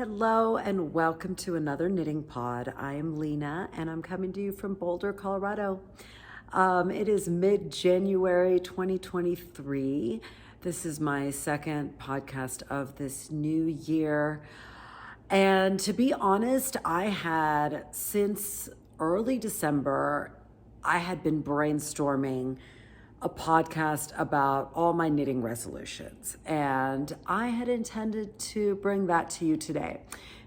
Hello and welcome to another knitting pod. I am Lena and I'm coming to you from Boulder, Colorado. It is mid-January 2023. This is my second podcast of this new year. And to be honest, I had since early December, I had been brainstorming a podcast about all my knitting resolutions. And I had intended to bring that to you today.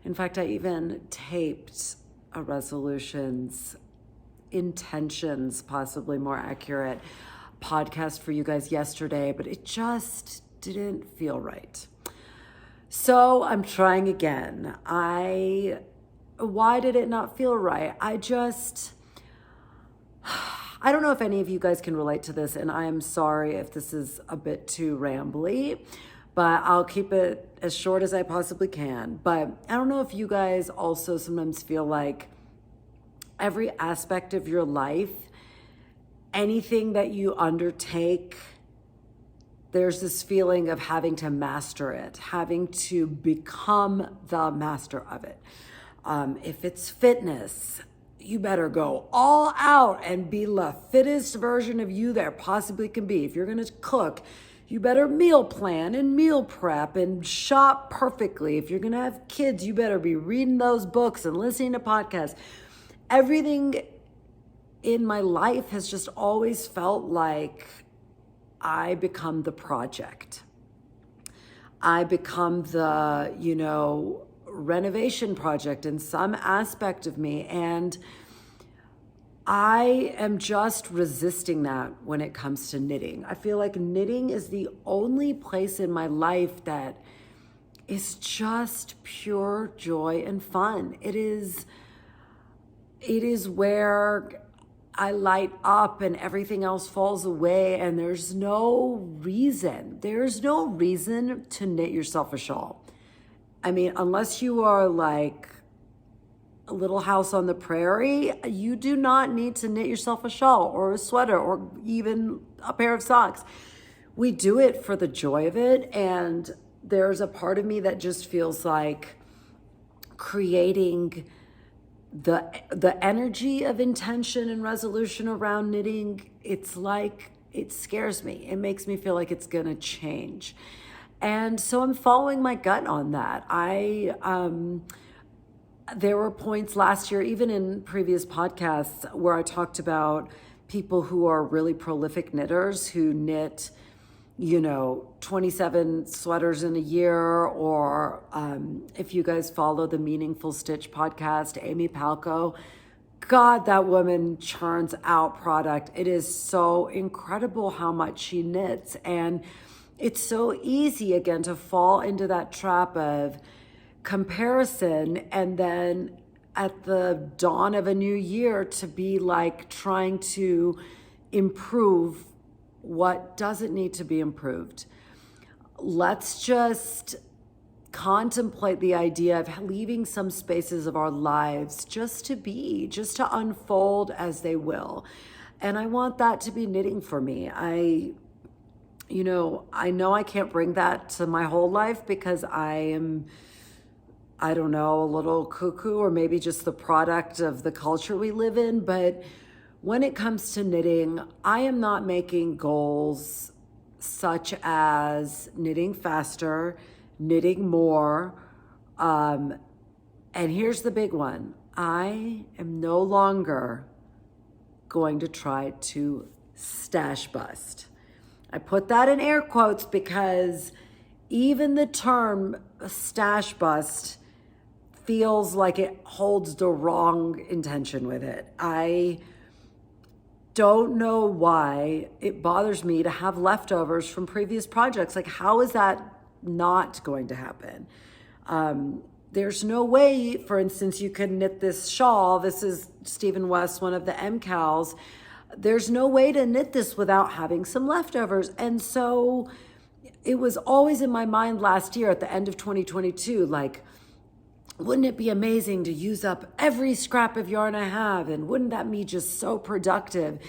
In fact, I even taped a resolutions, intentions, possibly more accurate, podcast for you guys yesterday, but it just didn't feel right. So I'm trying again. Why did it not feel right? I don't know if any of you guys can relate to this, and I am sorry if this is a bit too rambly, but I'll keep it as short as I possibly can. But I don't know if you guys also sometimes feel like every aspect of your life, anything that you undertake, there's this feeling of having to master it, having to become the master of it. If it's fitness, you better go all out and be the fittest version of you there possibly can be. If you're going to cook, you better meal plan and meal prep and shop perfectly. If you're going to have kids, you better be reading those books and listening to podcasts. Everything in my life has just always felt like I become the project. I become the, renovation project in some aspect of me. And I am just resisting that when it comes to knitting. I feel like knitting is the only place in my life that is just pure joy and fun. It is where I light up and everything else falls away, and there's no reason to knit yourself a shawl. I mean, unless you are like a Little House on the Prairie, you do not need to knit yourself a shawl or a sweater or even a pair of socks. We do it for the joy of it. And there's a part of me that just feels like creating the energy of intention and resolution around knitting. It's like, it scares me. It makes me feel like it's going to change. And so I'm following my gut on that. There were points last year, even in previous podcasts, where I talked about people who are really prolific knitters who knit, 27 sweaters in a year, or if you guys follow the Meaningful Stitch podcast, Amy Palco, God, that woman churns out product. It is so incredible how much she knits. And it's so easy, again, to fall into that trap of comparison, and then at the dawn of a new year to be like trying to improve what doesn't need to be improved. Let's just contemplate the idea of leaving some spaces of our lives just to unfold as they will. And I want that to be knitting for me. I know I can't bring that to my whole life because I am, a little cuckoo, or maybe just the product of the culture we live in. But when it comes to knitting, I am not making goals such as knitting faster, knitting more. And here's the big one. I am no longer going to try to stash bust. I put that in air quotes because even the term stash bust feels like it holds the wrong intention with it. I don't know why it bothers me to have leftovers from previous projects. Like, how is that not going to happen? There's no way, for instance, you can knit this shawl. This is Stephen West, one of the MCALs. There's no way to knit this without having some leftovers. And so it was always in my mind last year at the end of 2022, like, wouldn't it be amazing to use up every scrap of yarn I have? And wouldn't that be just so productive?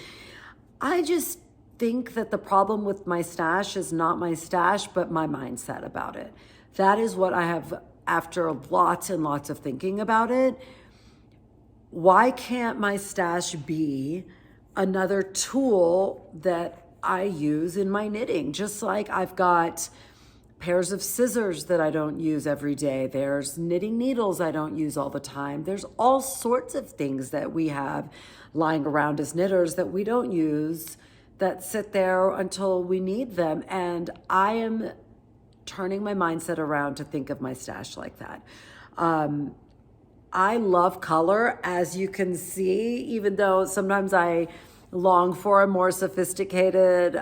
I just think that the problem with my stash is not my stash, but my mindset about it. That is what I have after lots and lots of thinking about it, why can't my stash be another tool that I use in my knitting? Just like I've got pairs of scissors that I don't use every day. There's knitting needles I don't use all the time. There's all sorts of things that we have lying around as knitters that we don't use, that sit there until we need them. And I am turning my mindset around to think of my stash like that. I love color, as you can see, even though sometimes I long for a more sophisticated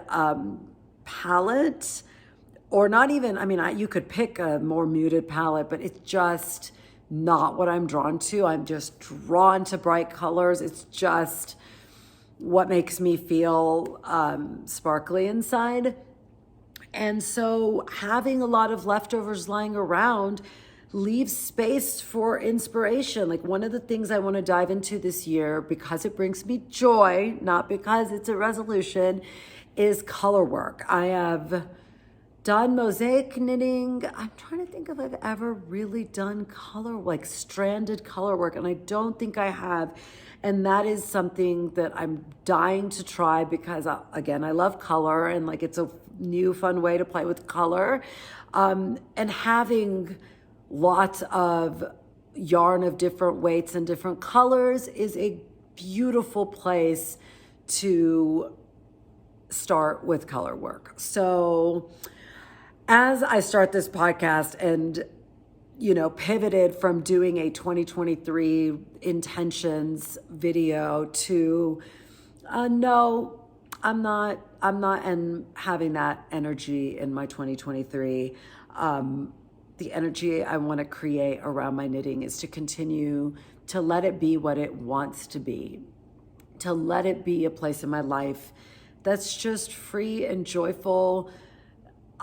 palette, or not even, you could pick a more muted palette, but it's just not what I'm drawn to. I'm just drawn to bright colors. It's just what makes me feel sparkly inside. And so having a lot of leftovers lying around leaves space for inspiration. Like, one of the things I want to dive into this year, because it brings me joy, not because it's a resolution, is color work. I have done mosaic knitting. I'm trying to think if I've ever really done color, like stranded color work, and I don't think I have. And that is something that I'm dying to try, because again, I love color, and like, it's a new fun way to play with color. And having lots of yarn of different weights and different colors is a beautiful place to start with color work. So as I start this podcast and, pivoted from doing a 2023 intentions video to, no, I'm not and having that energy in my 2023. The energy I want to create around my knitting is to continue to let it be what it wants to be, to let it be a place in my life that's just free and joyful.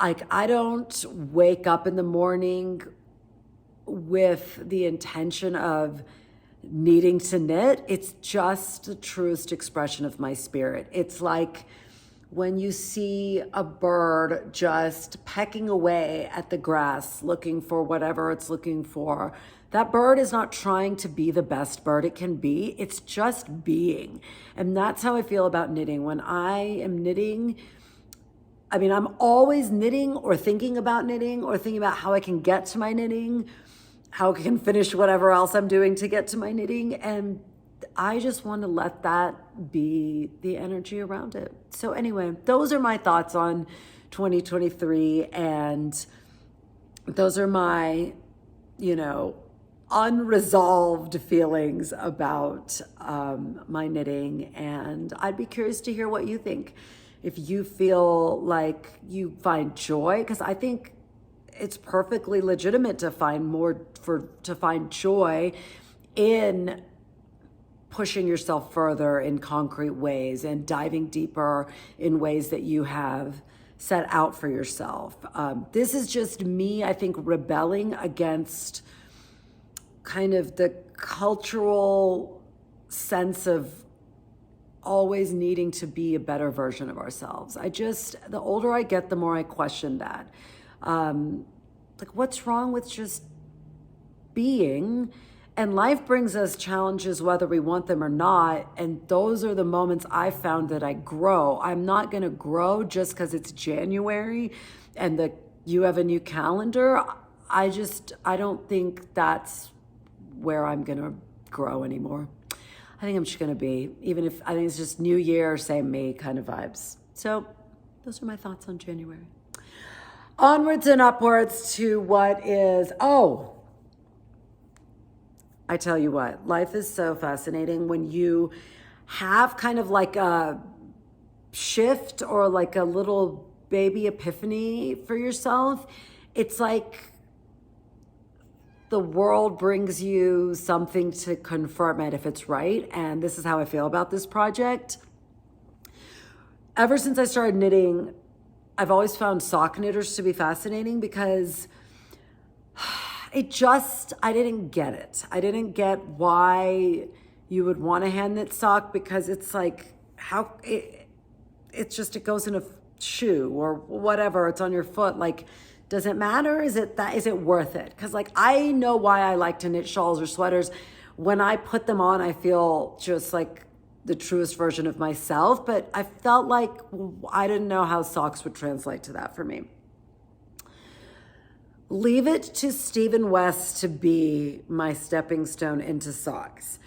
Like, I don't wake up in the morning with the intention of needing to knit. It's just the truest expression of my spirit. It's like when you see a bird just pecking away at the grass, looking for whatever it's looking for. That bird is not trying to be the best bird it can be. It's just being. And that's how I feel about knitting. When I am knitting, I'm always knitting or thinking about how I can get to my knitting, how I can finish whatever else I'm doing to get to my knitting. And I just want to let that be the energy around it. So anyway, those are my thoughts on 2023. And those are my, unresolved feelings about my knitting. And I'd be curious to hear what you think. If you feel like you find joy, because I think it's perfectly legitimate to find joy in pushing yourself further in concrete ways and diving deeper in ways that you have set out for yourself. This is just me, I think, rebelling against kind of the cultural sense of always needing to be a better version of ourselves. The older I get, the more I question that. Like, what's wrong with just being? And life brings us challenges whether we want them or not. And those are the moments I found that I grow. I'm not going to grow just because it's January and you have a new calendar. I don't think that's where I'm going to grow anymore. I think I'm just going to be, I think it's just new year, same me kind of vibes. So those are my thoughts on January. Onwards and upwards to what is, I tell you what, life is so fascinating when you have kind of like a shift or like a little baby epiphany for yourself. It's like the world brings you something to confirm it if it's right. And this is how I feel about this project. Ever since I started knitting, I've always found sock knitters to be fascinating because I didn't get it. I didn't get why you would want a hand knit sock, because it's like, it goes in a shoe or whatever, it's on your foot. Like, Does it matter? Is it worth it? Because like, I know why I like to knit shawls or sweaters. When I put them on, I feel just like the truest version of myself, but I felt like I didn't know how socks would translate to that for me. Leave it to Stephen West to be my stepping stone into socks.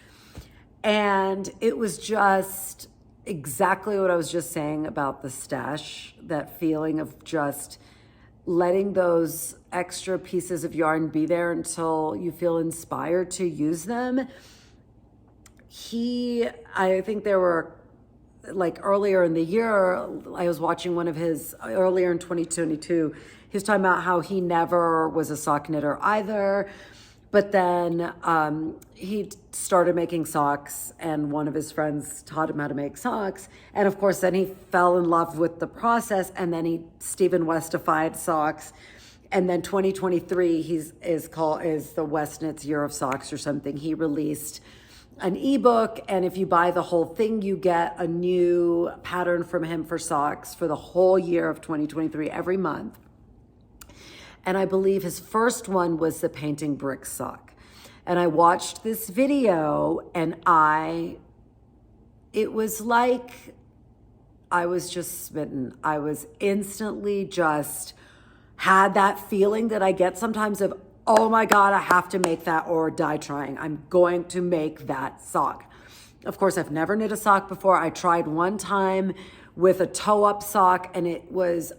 And it was just exactly what I was just saying about the stash, that feeling of just letting those extra pieces of yarn be there until you feel inspired to use them. I think there were, like earlier in the year, I was watching one of his, earlier in 2022, he was talking about how he never was a sock knitter either. But then he started making socks, and one of his friends taught him how to make socks. And of course, then he fell in love with the process, and then he Stephen Westified socks. And then 2023 is the West Knits Year of Socks or something. He released an ebook, and if you buy the whole thing, you get a new pattern from him for socks for the whole year of 2023 every month. And I believe his first one was the painting brick sock. And I watched this video, and it was like I was just smitten. I was instantly just had that feeling that I get sometimes of, oh my God, I have to make that or die trying. I'm going to make that sock. Of course, I've never knit a sock before. I tried one time with a toe-up sock, and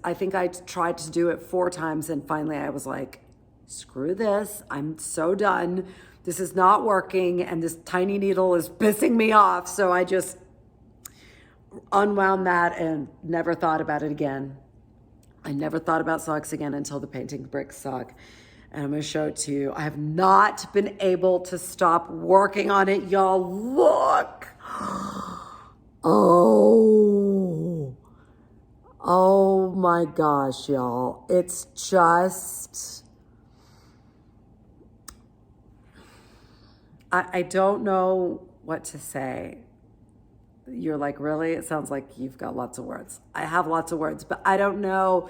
I think I tried to do it 4 times, and finally I was like, screw this, I'm so done. This is not working, and this tiny needle is pissing me off. So I just unwound that and never thought about it again. I never thought about socks again until the painting brick sock. And I'm gonna show it to you. I have not been able to stop working on it, y'all. Look. Oh my gosh, y'all. It's just, I don't know what to say. You're like, really? It sounds like you've got lots of words. I have lots of words, but I don't know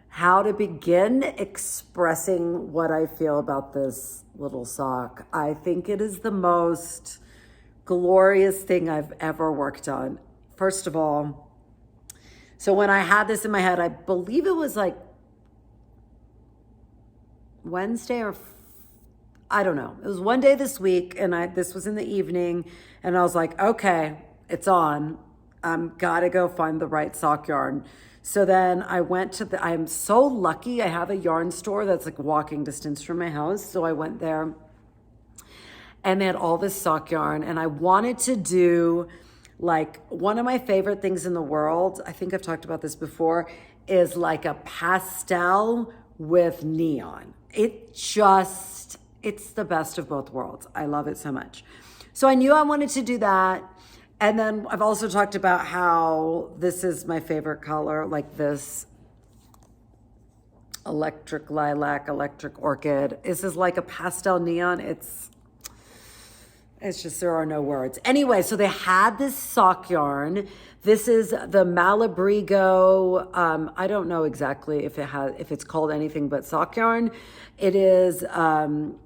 how to begin expressing what I feel about this little sock. I think it is the most glorious thing I've ever worked on. First of all, so when I had this in my head, I believe it was like Wednesday or I don't know. It was one day this week, and this was in the evening, and I was like, okay, it's on. I'm gotta go find the right sock yarn. So then I went to I'm so lucky I have a yarn store that's like walking distance from my house. So I went there, and they had all this sock yarn, and I wanted to do like one of my favorite things in the world, I think I've talked about this before, is like a pastel with neon. It's the best of both worlds. I love it so much. So I knew I wanted to do that. And then I've also talked about how this is my favorite color, like this electric lilac, electric orchid. This is like a pastel neon. It's just, there are no words. Anyway, so they had this sock yarn. This is the Malabrigo. I don't know exactly if it's called anything but sock yarn. It is 75%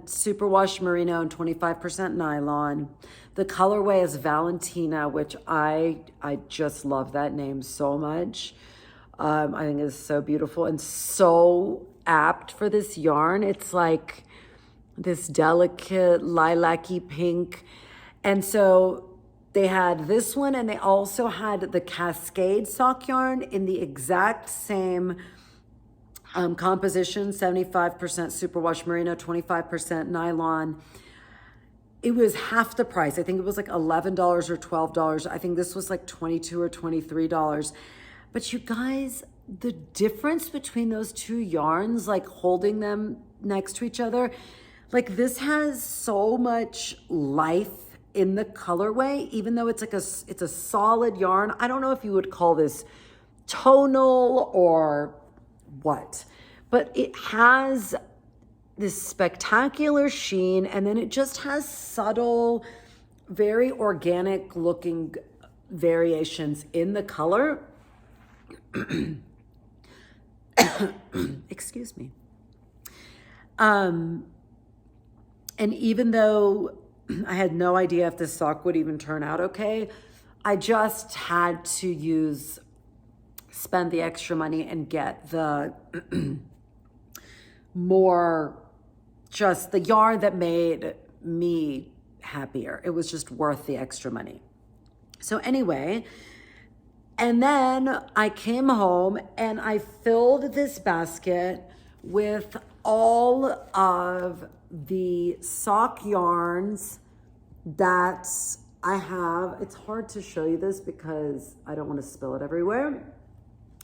superwash merino and 25% nylon. The colorway is Valentina, which I just love that name so much. I think it's so beautiful and so apt for this yarn. It's like this delicate lilac-y pink. And so they had this one, and they also had the Cascade sock yarn in the exact same composition, 75% superwash merino, 25% nylon. It was half the price. I think it was like $11 or $12. I think this was like $22 or $23. But you guys, the difference between those two yarns, like holding them next to each other, like this has so much life in the colorway, even though it's like it's a solid yarn. I don't know if you would call this tonal or what, but it has this spectacular sheen, and then it just has subtle, very organic looking variations in the color. Excuse me. And even though I had no idea if this sock would even turn out okay, I just had to spend the extra money and get the just the yarn that made me happier. It was just worth the extra money. So anyway, and then I came home and I filled this basket with all of the sock yarns that I have. It's hard to show you this because I don't want to spill it everywhere.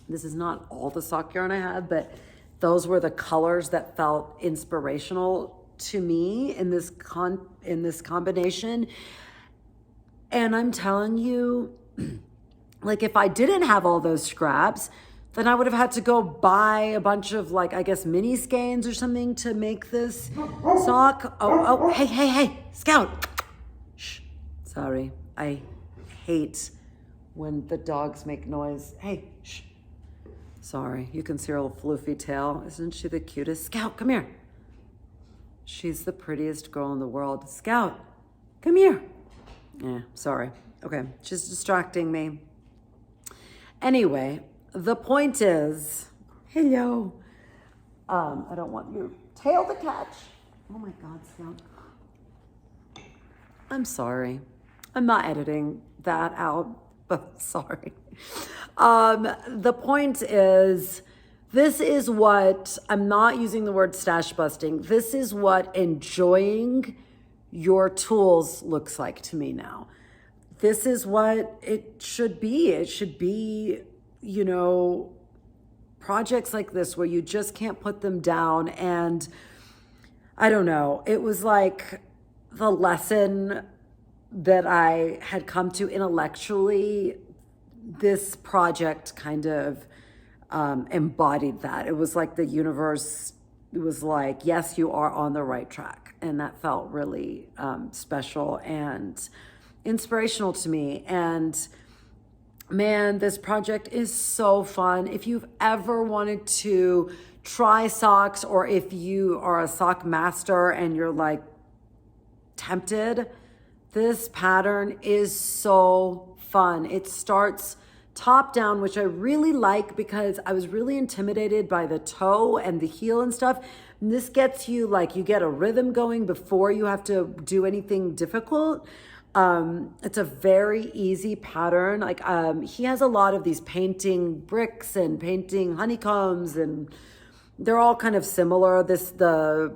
This is not all the sock yarn I have, but those were the colors that felt inspirational to me in this combination. And I'm telling you, like if I didn't have all those scraps, then I would have had to go buy a bunch of like, I guess, mini skeins or something to make this sock. Oh, hey, Scout. Shh, sorry. I hate when the dogs make noise. Hey, shh. Sorry, you can see her little floofy tail. Isn't she the cutest? Scout, come here. She's the prettiest girl in the world. Scout, come here. Yeah, sorry. Okay, she's distracting me. Anyway, the point is, hello. I don't want your tail to catch. Oh my God, Scout. I'm sorry. I'm not editing that out, but sorry. The point is, this is what, I'm not using the word stash busting. This is what enjoying your tools looks like to me now. This is what it should be. It should be, you know, projects like this where you just can't put them down. And I don't know, it was like the lesson that I had come to intellectually. This project kind of embodied that. It was like the universe, it was like, yes, you are on the right track. And that felt really special and inspirational to me. And man, this project is so fun. If you've ever wanted to try socks, or if you are a sock master and you're like tempted, this pattern is so fun. It starts top down, which I really like because I was really intimidated by the toe and the heel and stuff. And this gets you like, you get a rhythm going before you have to do anything difficult. It's a very easy pattern. Like, he has a lot of these painting bricks and painting honeycombs, and they're all kind of similar. The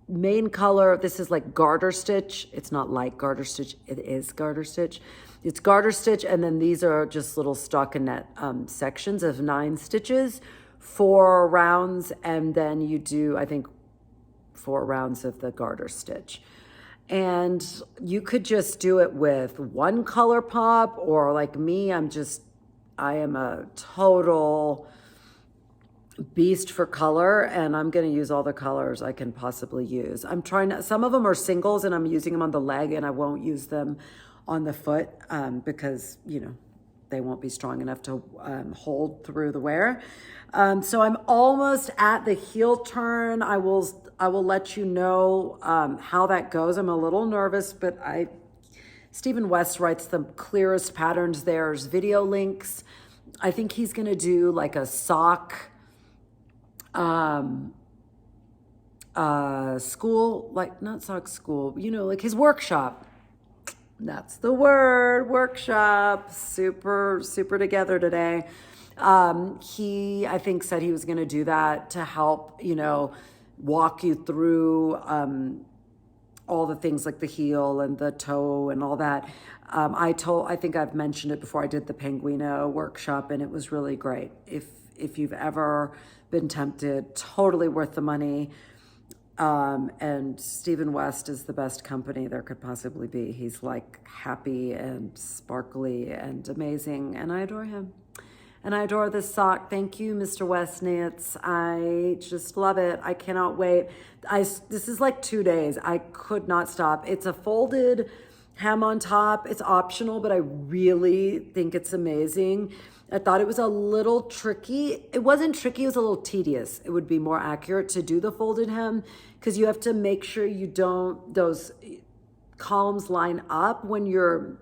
main color, this is like garter stitch. It's not like garter stitch, it is garter stitch. It's garter stitch, and then these are just little stockinette sections of 9 stitches, 4 rounds, and then you do, I think, 4 rounds of the garter stitch. And you could just do it with one color pop, or like me, I am a total beast for color, and I'm going to use all the colors I can possibly use. I'm trying to, some of them are singles and I'm using them on the leg, and I won't use them on the foot because, you know, they won't be strong enough to hold through the wear. So I'm almost at the heel turn. I will let you know how that goes. I'm a little nervous, but Stephen West writes the clearest patterns. There's video links. I think he's going to do like a sock school, like not sock school, you know, like his workshop. That's the word, workshop. Super together today. He, I think, said he was going to do that to help, you know, walk you through all the things like the heel and the toe and all that. I think I've mentioned it before. I did the Penguino workshop, and it was really great. If you've ever been tempted, totally worth the money. And Stephen West is the best company there could possibly be. He's like happy and sparkly and amazing, and I adore him. And I adore this sock. Thank you, Mr. Westnitz. I just love it. I cannot wait. This is like 2 days. I could not stop. It's a folded hem on top. It's optional, but I really think it's amazing. I thought it was a little tricky. It wasn't tricky, it was a little tedious. It would be more accurate to do the folded hem because you have to make sure you don't, those columns line up when you're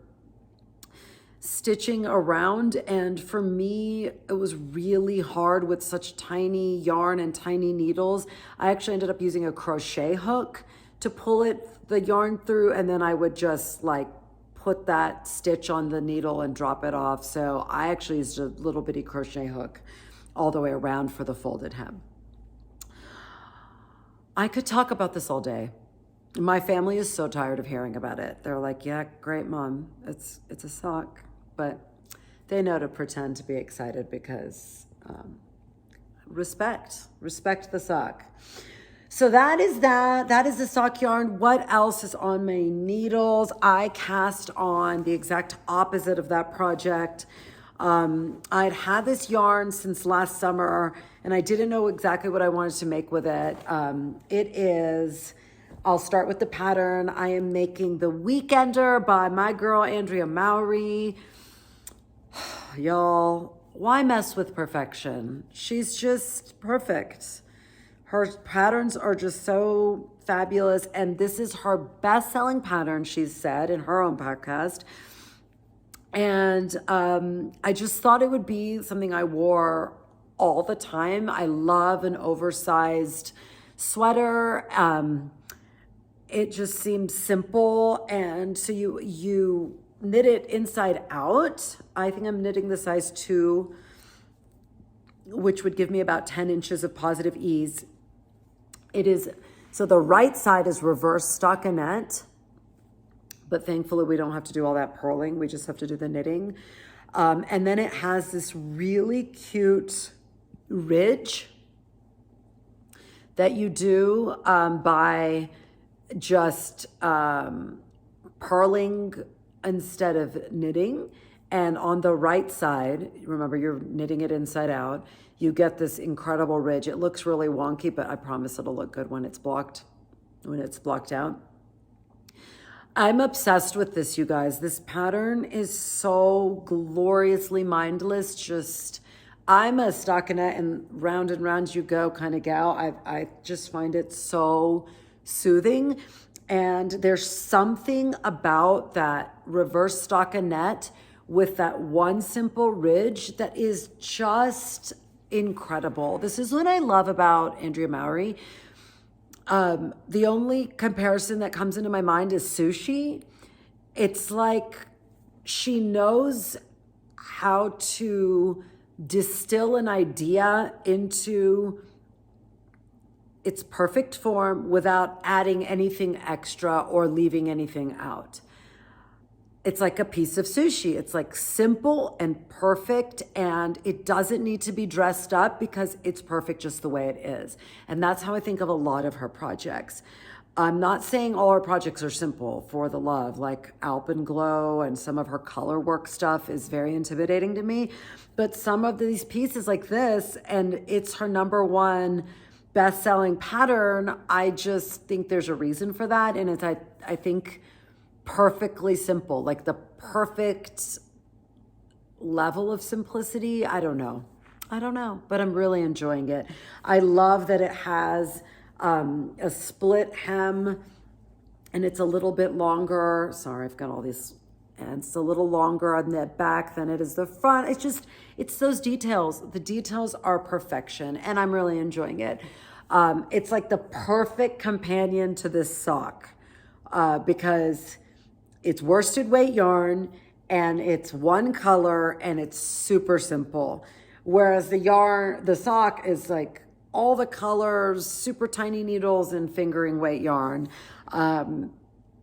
stitching around. And for me, it was really hard with such tiny yarn and tiny needles. I actually ended up using a crochet hook to pull the yarn through, and then I would just like put that stitch on the needle and drop it off. So I actually used a little bitty crochet hook all the way around for the folded hem. I could talk about this all day. My family is so tired of hearing about it. They're like, yeah, great, Mom. It's a sock. But they know to pretend to be excited because respect the sock. So that is the sock yarn. What else is on my needles? I cast on the exact opposite of that project. I'd had this yarn since last summer and I didn't know exactly what I wanted to make with it. I'll start with the pattern. I am making the Weekender by my girl, Andrea Mowry. Y'all, why mess with perfection? She's just perfect. Her patterns are just so fabulous. And this is her best-selling pattern, she's said in her own podcast. And I just thought it would be something I wore all the time. I love an oversized sweater. It just seems simple. And so you knit it inside out. I think I'm knitting the size 2, which would give me about 10 inches of positive ease. So the right side is reverse stockinette, but thankfully we don't have to do all that purling. We just have to do the knitting. And then it has this really cute ridge that you do by just purling instead of knitting. And on the right side, remember you're knitting it inside out, you get this incredible ridge. It looks really wonky, but I promise it'll look good when it's blocked out. I'm obsessed with this, you guys. This pattern is so gloriously mindless. Just, I'm a stockinette and round you go kind of gal. I just find it so soothing. And there's something about that reverse stockinette with that one simple ridge that is just incredible. This is what I love about Andrea Mowry. The only comparison that comes into my mind is sushi. It's like she knows how to distill an idea into its perfect form without adding anything extra or leaving anything out. It's like a piece of sushi. It's like simple and perfect, and it doesn't need to be dressed up because it's perfect just the way it is. And that's how I think of a lot of her projects. I'm not saying all her projects are simple, for the love, like Alpenglow and some of her color work stuff is very intimidating to me. But some of these pieces like this, and it's her #1 best-selling pattern, I just think there's a reason for that. And it's, I think, perfectly simple, like the perfect level of simplicity. I don't know, but I'm really enjoying it. I love that it has a split hem and it's a little bit longer. Sorry, I've got all these, and it's a little longer on the back than it is the front. It's those details. The details are perfection and I'm really enjoying it. It's like the perfect companion to this sock because it's worsted weight yarn and it's one color and it's super simple. Whereas the sock is like all the colors, super tiny needles and fingering weight yarn.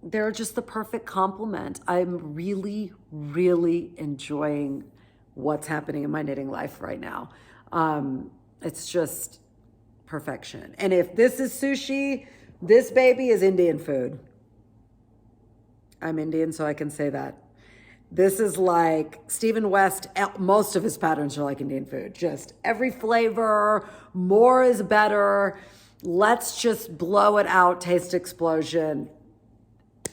They're just the perfect complement. I'm really, really enjoying what's happening in my knitting life right now. It's just perfection. And if this is sushi, this baby is Indian food. I'm Indian, so I can say that. This is like Stephen West, most of his patterns are like Indian food. Just every flavor, more is better. Let's just blow it out, taste explosion.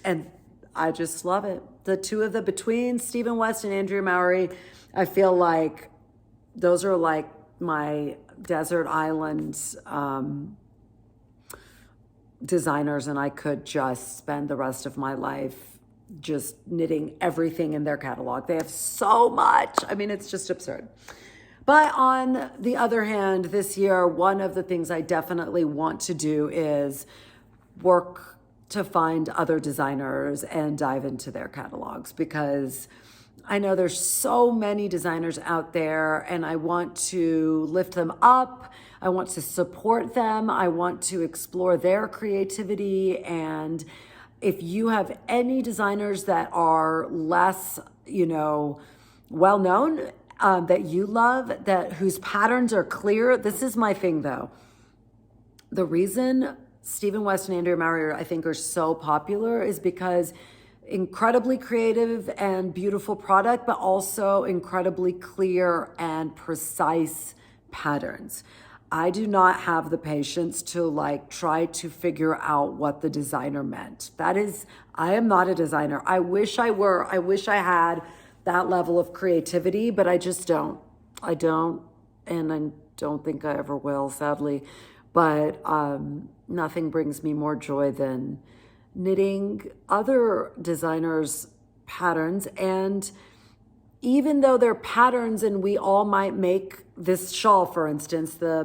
And I just love it. The two of them, between Stephen West and Andrea Mowry, I feel like those are like my desert island designers, and I could just spend the rest of my life just knitting everything in their catalog. They have so much. I mean, it's just absurd. But on the other hand, this year, one of the things I definitely want to do is work to find other designers and dive into their catalogs, because I know there's so many designers out there and I want to lift them up. I want to support them. I want to explore their creativity. And if you have any designers that are less, well known, that you love, that whose patterns are clear. This is my thing though. The reason Stephen West and Andrea Maurer, I think, are so popular is because incredibly creative and beautiful product, but also incredibly clear and precise patterns. I do not have the patience to try to figure out what the designer meant. I am not a designer. I wish I were. I wish I had that level of creativity, but I just don't. I don't, and I don't think I ever will, sadly. But nothing brings me more joy than knitting other designers' patterns. And even though they're patterns and we all might make this shawl, for instance, the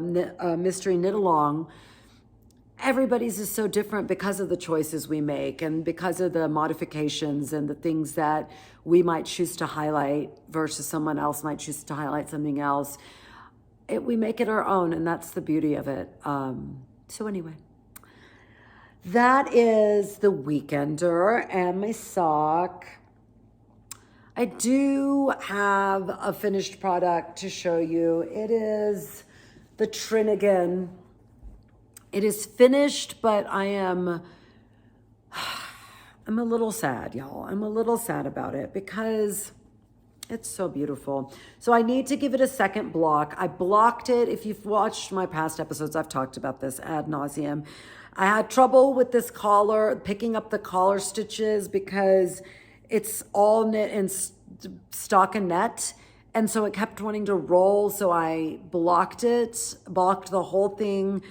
mystery knit along, everybody's is so different because of the choices we make and because of the modifications and the things that we might choose to highlight versus someone else might choose to highlight something else. We make it our own, and that's the beauty of it. So anyway, that is the Weekender and my sock. I do have a finished product to show you. It is the Cardigan. It is finished, but I'm a little sad, y'all. I'm a little sad about it because it's so beautiful. So I need to give it a second block. I blocked it. If you've watched my past episodes, I've talked about this ad nauseum. I had trouble with this collar, picking up the collar stitches because it's all knit in stockinette. And so it kept wanting to roll. So I blocked the whole thing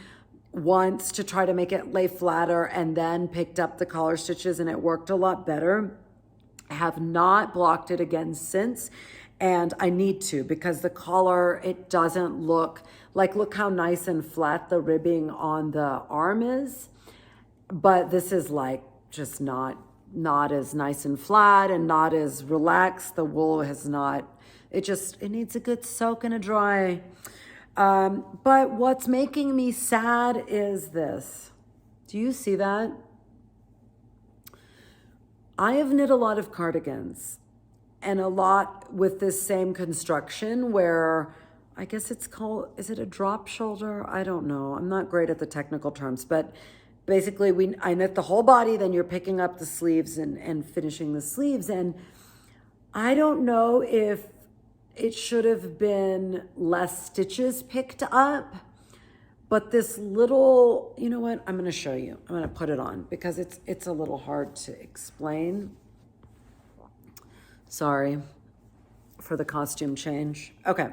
once to try to make it lay flatter, and then picked up the collar stitches, and it worked a lot better. I have not blocked it again since, and I need to, because the collar, it doesn't look how nice and flat the ribbing on the arm is, but this is just not as nice and flat and not as relaxed. The wool has not, it needs a good soak and a dry. But what's making me sad is this. Do you see that? I have knit a lot of cardigans, and a lot with this same construction where I guess it's called, is it a drop shoulder? I don't know. I'm not great at the technical terms, but basically I knit the whole body, then you're picking up the sleeves and finishing the sleeves. And I don't know if it should have been less stitches picked up, but this little, you know what? I'm going to show you. I'm going to put it on because it's a little hard to explain. Sorry for the costume change. Okay.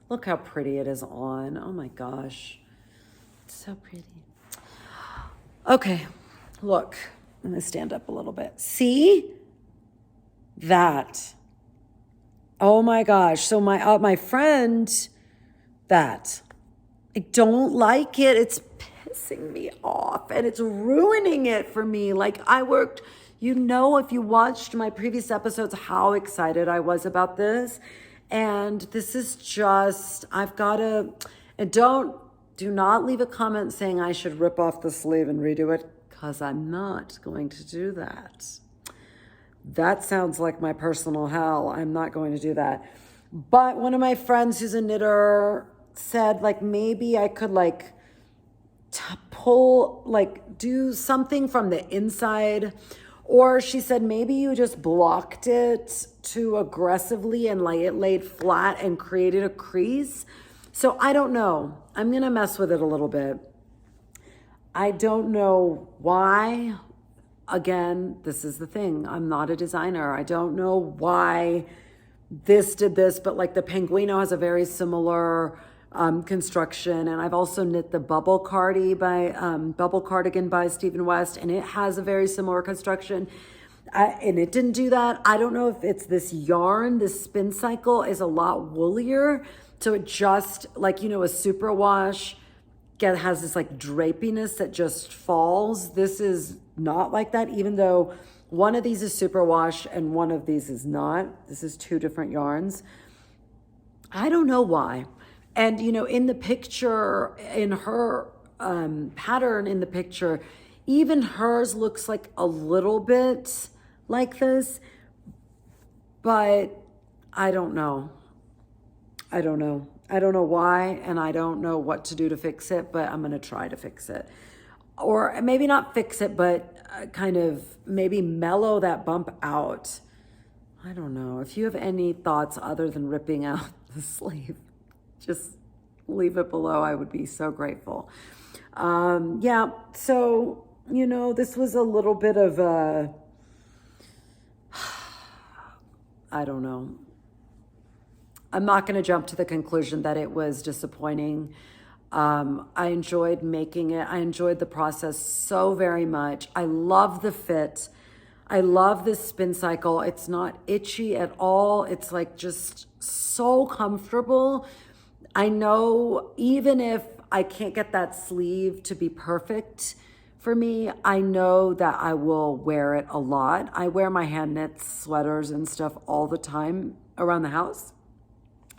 Look how pretty it is on. Oh my gosh. It's so pretty. Okay. Look, I'm going to stand up a little bit. See that? Oh my gosh. So my friend, that. I don't like it. It's pissing me off and it's ruining it for me. I worked, if you watched my previous episodes, how excited I was about this. And this is just, do not leave a comment saying I should rip off the sleeve and redo it, because I'm not going to do that. That sounds like my personal hell. I'm not going to do that. But one of my friends who's a knitter said, maybe I could do something from the inside. Or she said, maybe you just blocked it too aggressively and it laid flat and created a crease. So I don't know. I'm going to mess with it a little bit. I don't know why. Again, this is the thing. I'm not a designer. I don't know why this did this, but like the Penguino has a very similar construction. And I've also knit the Bubble Cardigan by Stephen West, and it has a very similar construction. And it didn't do that. I don't know if it's this yarn. This spin cycle is a lot woolier. So it just, like, you know, a superwash has this like drapiness that just falls. This is not like that, even though one of these is superwash and one of these is not. This is two different yarns. I don't know why. And, you know, in the picture, in her pattern in the picture, even hers looks like a little bit like this, but I don't know. I don't know why, and I don't know what to do to fix it, but I'm going to try to fix it. Or maybe not fix it, but kind of maybe mellow that bump out. I don't know. If you have any thoughts other than ripping out the sleeve, just leave it below. I would be so grateful. Yeah, so, you know, this was a little bit of a, I don't know. I'm not going to jump to the conclusion that it was disappointing. I enjoyed making it. I enjoyed the process so very much. I love the fit. I love this spin cycle. It's not itchy at all. It's like just so comfortable. I know even if I can't get that sleeve to be perfect for me, I know that I will wear it a lot. I wear my hand knit sweaters and stuff all the time around the house.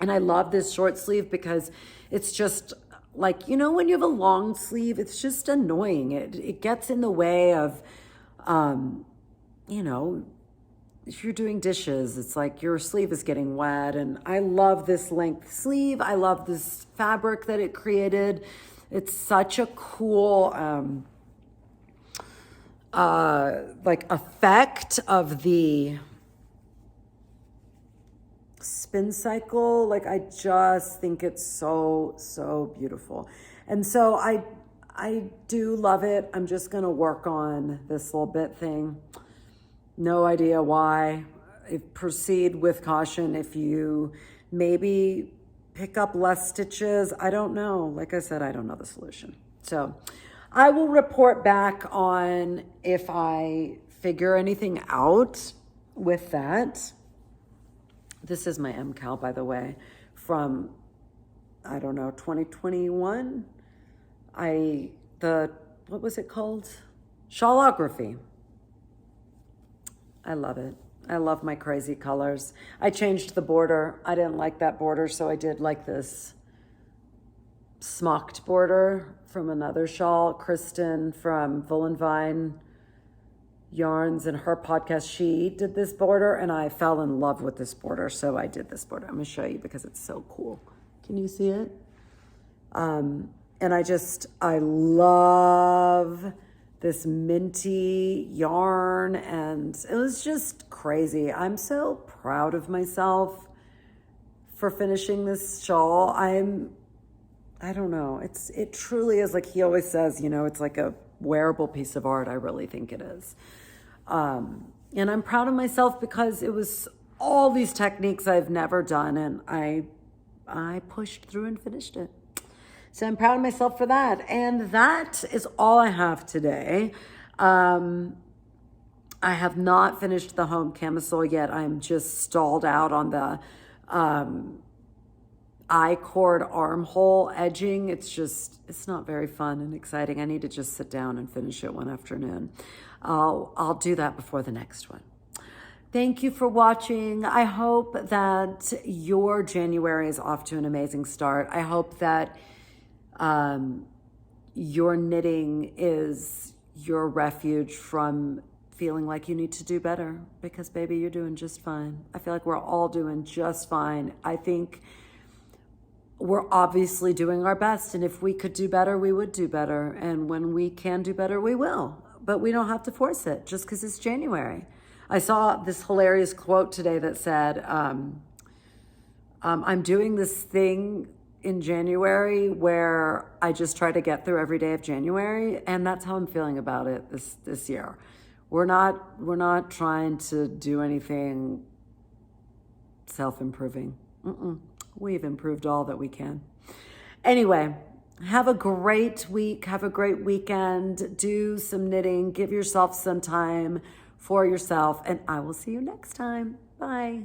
And I love this short sleeve because it's just like, you know, when you have a long sleeve, it's just annoying. It gets in the way of, you know, if you're doing dishes, it's like your sleeve is getting wet. And I love this length sleeve. I love this fabric that it created. It's such a cool, like effect of the spin cycle. Like, I just think it's so beautiful. And so I do love it. I'm just going to work on this little bit thing. No idea why. Proceed with caution. If you maybe pick up less stitches, I don't know. Like I said, I don't know the solution. So I will report back on if I figure anything out with that. This is my MCAL, by the way, from, I don't know, 2021. What was it called? Shawlography. I love it. I love my crazy colors. I changed the border. I didn't like that border, so I did like this smocked border from another shawl. Kristen from Vine Yarns and her podcast, she did this border, and I fell in love with this border, so I did this border. I'm going to show you because it's so cool. Can you see it? And I love this minty yarn, and it was just crazy. I'm so proud of myself for finishing this shawl. I don't know. It truly is, like he always says, you know, it's like a wearable piece of art. I really think it is. And I'm proud of myself because it was all these techniques I've never done, and I pushed through and finished it. So I'm proud of myself for that. And that is all I have today. I have not finished the home camisole yet. I'm just stalled out on the I-cord armhole edging. It's not very fun and exciting. I need to just sit down and finish it one afternoon. I'll do that before the next one. Thank you for watching. I hope that your January is off to an amazing start. I hope that your knitting is your refuge from feeling like you need to do better, because baby, you're doing just fine. I feel like we're all doing just fine. I think we're obviously doing our best, and if we could do better, we would do better. And when we can do better, we will. But we don't have to force it just because it's January. I saw this hilarious quote today that said, I'm doing this thing in January where I just try to get through every day of January, and that's how I'm feeling about it this year. We're not trying to do anything self-improving. We've improved all that we can. Anyway, have a great week. Have a great weekend. Do some knitting. Give yourself some time for yourself. And I will see you next time. Bye.